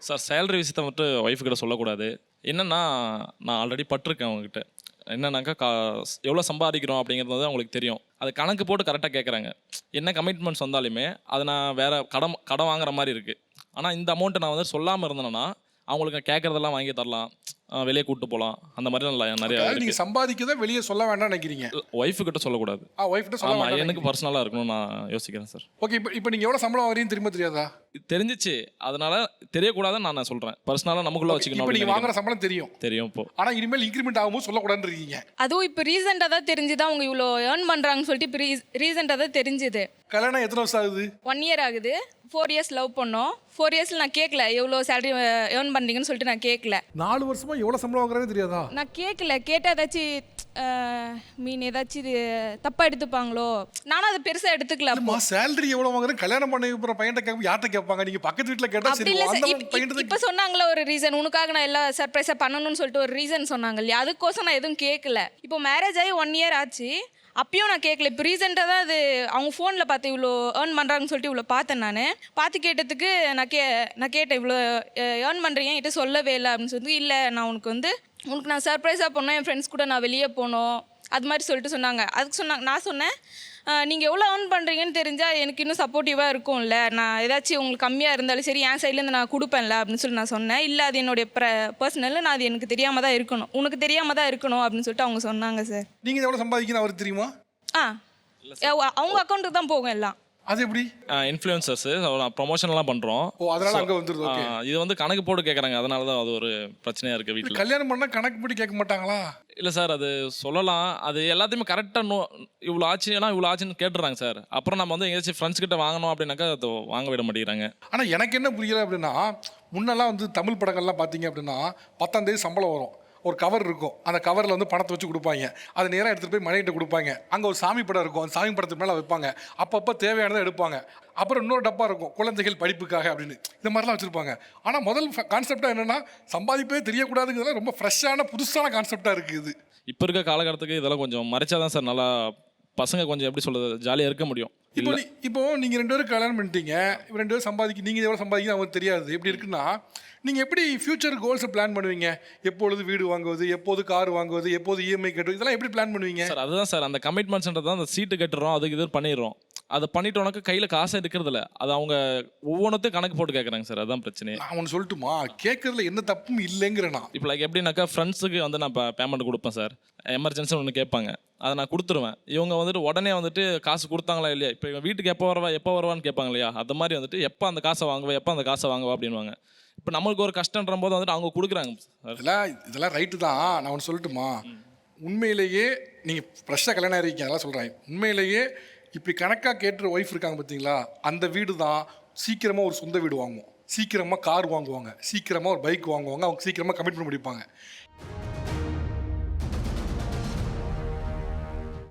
Sir salary விஷயத்தை மட்டும் ஒய்ஃபுக்கிட்ட சொல்லக்கூடாது. என்னென்னா நான் ஆல்ரெடி பட்டிருக்கேன் அவங்ககிட்ட. என்னன்னாக்கா எவ்வளோ சம்பாதிக்கிறோம் அப்படிங்கிறது வந்து அவங்களுக்கு தெரியும். அது கணக்கு போட்டு கரெக்டாக கேட்குறாங்க. என்ன கமிட்மெண்ட்ஸ் வந்தாலுமே அதை நான் வேறு கடன் வாங்குற மாதிரி இருக்குது. ஆனால் இந்த அமௌண்ட்டை நான் வந்து சொல்லாமல் இருந்தேன்னா அவங்களுக்கு கேட்குறதெல்லாம் வாங்கி தரலாம், வெளியே கூப்பிட்டு போகலாம், அந்த மாதிரி நிறைய. நீங்கள் சம்பாதிக்கதை வெளியே சொல்ல வேண்டாம் நினைக்கிறீங்க? ஒய்ஃபுக்கிட்ட சொல்லக்கூடாது. ஒய்ஃப்கிட்ட சொல்ல ஆமாம், வேண்டாம். எனக்கு பர்சனலாக இருக்கணும்னு நான் யோசிக்கிறேன் சார். ஓகே, இப்போ நீங்கள் எவ்வளோ சம்பளம் வாங்குறீங்கன்னு தெரியுமா தெரியாதா? தெரிஞ்சிச்சு, அதனால தெரியக்கூடாதுன்னு நான் சொல்கிறேன். பர்சனலாக நமக்குள்ளே வச்சுக்கணும். இப்போ நீங்கள் வாங்குற சம்பளம் தெரியும் இப்போ. ஆனால் இனிமேல் இன்க்ரிமெண்ட் ஆகும்போது சொல்லக்கூடாதுன்னு இருக்கீங்க. அதுவும் இப்போ ரீசெண்டாக தான் தெரிஞ்சுதான் அவங்க இவ்வளோ ஏர்ன் பண்ணுறாங்கன்னு சொல்லிட்டு இப்போ ரீசெண்டாக தான் தெரிஞ்சுது. கல்யாணம் எத்தனை வருஷம் ஆகுது? 1 year ஆகுது. 4 years லவ் பண்ணோம். 4 yearsல நான் கேட்கல எவ்வளோ சேலரி ஏர்ன் பண்ணுறீங்கன்னு சொல்லிட்டு நான் கேட்கல. 4 வருஷமா எவ்வளோ சம்பளம் வாங்குறாங்கன்னு தெரியாதா? நான் கேட்கல. கேட்டால் ஏதாச்சும் ஏதாச்சும் இது தப்பாக எடுத்துப்பாங்களோ, நானும் அதை பெருசாக எடுத்துக்கல. சேலரி எவ்வளோ வாங்குறேன் கல்யாணம் பண்ணி போகிற பையன்ட்ட கேட்க யார்கிட்ட கேட்பாங்க? நீங்கள் பக்கத்து வீட்டில் கேட்டால் அப்படி இல்லை சார். இப்போ சொன்னாங்களே ஒரு ரீசன், உனக்காக நான் எல்லாம் சர்ப்ரைஸாக பண்ணணும்னு சொல்லிட்டு ஒரு ரீசன் சொன்னாங்க இல்லையா, அதுக்கோசம் நான் எதுவும் கேட்கல. இப்போ மேரேஜ் ஆகி 1 year ஆச்சு, அப்பயும் நான் கேட்கல. இப்போ ரீசெண்டாக தான் அது அவங்க ஃபோனில் பார்த்து இவ்வளோ ஏர்ன் பண்ணுறாங்கன்னு சொல்லிட்டு இவ்வளோ பார்த்தேன். பார்த்து கேட்டதுக்கு நான் கேட்டேன், இவ்வளோ ஏர்ன் பண்ணுறீங்க என்கிட்ட சொல்லவே இல்லை அப்படின்னு சொல்லி. இல்லை, நான் உனக்கு நான் சர்ப்ரைஸாக பண்ணோம், என் ஃப்ரெண்ட்ஸ் கூட நான் வெளியே போனோம், அது மாதிரி சொல்லிட்டு சொன்னாங்க. அதுக்கு நான் சொன்னேன், நீங்கள் எவ்வளோ ஏர்ன் பண்ணுறீங்கன்னு தெரிஞ்சால் எனக்கு இன்னும் சப்போர்ட்டிவாக இருக்கும்ல, நான் ஏதாச்சும் உங்களுக்கு கம்மியாக இருந்தாலும் சரி என் சைட்லேருந்து நான் கொடுப்பேன்ல அப்படின்னு சொல்லி நான் சொன்னேன். இல்லை, அது என்னுடைய பர்சனல், நான் அது எனக்கு தெரியாமல் தான் இருக்கணும், உனக்கு தெரியாமல் தான் இருக்கணும் அப்படின்னு சொல்லிட்டு அவங்க சொன்னாங்க சார். நீங்கள் எவ்வளோ சம்பாதிக்கணும் அவருக்கு தெரியுமா? அவங்க அக்கௌண்ட்டுக்கு தான் போகும் எல்லாம். அது எப்படி? இன்ஃப்ளூயன்சர்ஸ் ப்ரொமோஷன்லாம் பண்ணுறோம். அதனால அங்கே வந்துருது. இது வந்து கணக்கு போட்டு கேட்குறாங்க, அதனால தான் அது ஒரு பிரச்சனையாக இருக்குது வீட்டில். கல்யாணம் பண்ணால் கணக்கு போட்டு கேட்க மாட்டாங்களா? இல்லை சார், அது சொல்லலாம். அது எல்லாத்தையுமே கரெக்டாக இவ்வளோ ஆச்சுன்னா இவ்வளோ ஆச்சுன்னு கேட்டுறாங்க சார். அப்புறம் நம்ம வந்து எங்கேயாச்சும் ஃப்ரெண்ட்ஸ் கிட்ட வாங்கணும் அப்படின்னாக்கா அது வாங்க விட மாட்டேங்கிறாங்க. ஆனால் எனக்கு என்ன புரியல அப்படின்னா, முன்னெல்லாம் வந்து தமிழ் படங்கள்லாம் பார்த்தீங்க அப்படின்னா 10ஆம் தேதி சம்பளம் வரும், ஒரு கவர் இருக்கும், அந்த கவரில் வந்து பணத்தை வச்சு கொடுப்பாங்க, அதை நேராக எடுத்துகிட்டு போய் மனைவிட்ட கொடுப்பாங்க. அங்கே ஒரு சாமி படம் இருக்கும், அந்த சாமி படத்துக்கு மேலே வைப்பாங்க, அப்பப்போ தேவையானதை எடுப்பாங்க. அப்புறம் இன்னொரு டப்பா இருக்கும், குழந்தைகள் படிப்புக்காக அப்படின்னு, இந்த மாதிரிலாம் வச்சுருப்பாங்க. ஆனால் முதல் கான்செப்டாக என்னென்னா சம்பாதிப்பே தெரியக்கூடாதுங்கிறதுலாம் ரொம்ப ஃப்ரெஷ்ஷான புதுசான கான்செப்டாக இருக்குது. இப்போ இருக்க காலகட்டத்துக்கு இதெல்லாம் கொஞ்சம் மறைச்சாதான் சார் நல்லா பசங்க கொஞ்சம் எப்படி சொல்கிறது ஜாலியாக இருக்க முடியும். இப்போ நீங்கள் 2 பேரும் கல்யாணம் பண்ணிட்டீங்க, 2 பேரும் சம்பாதிக்க, நீங்கள் எவ்வளோ சம்பாதிக்க அவங்களுக்கு தெரியாது. எப்படி இருக்குன்னா, நீங்கள் எப்படி ஃபியூச்சர் கோல்ஸை பிளான் பண்ணுவீங்க? எப்பொழுது வீடு வாங்குவது, எப்போது கார் வாங்குவது, எப்போது இஎம்ஐ கட்டுவது, இதெல்லாம் எப்படி பிளான் பண்ணுவீங்க சார்? அதுதான் சார், அந்த கமிட்மெண்ட்ஸ்ன்றது தான். அந்த சீட்டு கட்டுறோம், அதுக்கு இது பண்ணிடுறோம். அதை பண்ணிட்டோன்னாக்க கையில் காசே இருக்கிறதில்ல. அது அவங்க ஒவ்வொன்றத்தையும் கணக்கு போட்டு கேட்குறாங்க சார், அதுதான் பிரச்சனை. நான் ஒன்று சொல்லட்டுமா, கேட்கறதுல எந்த தப்பும் இல்லைங்கிறேன்னா. இப்போ லைக் எப்படின்னாக்கா ஃப்ரெண்ட்ஸுக்கு வந்து நான் பேமெண்ட் கொடுப்பேன் சார், எமர்ஜென்சி ஒன்று கேட்பாங்க, அதை நான் கொடுத்துருவேன். இவங்க வந்துட்டு உடனே வந்துட்டு காசு கொடுத்தாங்களா இல்லையா, இப்போ இவங்க வீட்டுக்கு எப்போ வருவான்னு கேட்பாங்க இல்லையா, அந்த மாதிரி வந்துட்டு எப்போ அந்த காசை வாங்குவா அப்படின்வாங்க. இப்போ நம்மளுக்கு ஒரு கஷ்டன்ற போது வந்துட்டு அவங்க கொடுக்குறாங்க. இதெல்லாம் ரைட்டு தான். நான் ஒன்று சொல்லட்டுமா, உண்மையிலேயே நீங்கள் ஃப்ரெஷ்ஷாக கல்யாணம் ஆகிருக்கீங்க, அதெல்லாம் சொல்கிறேன். உண்மையிலேயே இப்படி கணக்காக கேட்டுற ஒய்ஃப் இருக்காங்க பார்த்தீங்களா, அந்த வீடு தான் சீக்கிரமாக ஒரு சொந்த வீடு வாங்குவோம், சீக்கிரமாக கார் வாங்குவாங்க, சீக்கிரமாக ஒரு பைக் வாங்குவாங்க, அவங்க சீக்கிரமாக கமிட்மெண்ட் முடிப்பாங்க.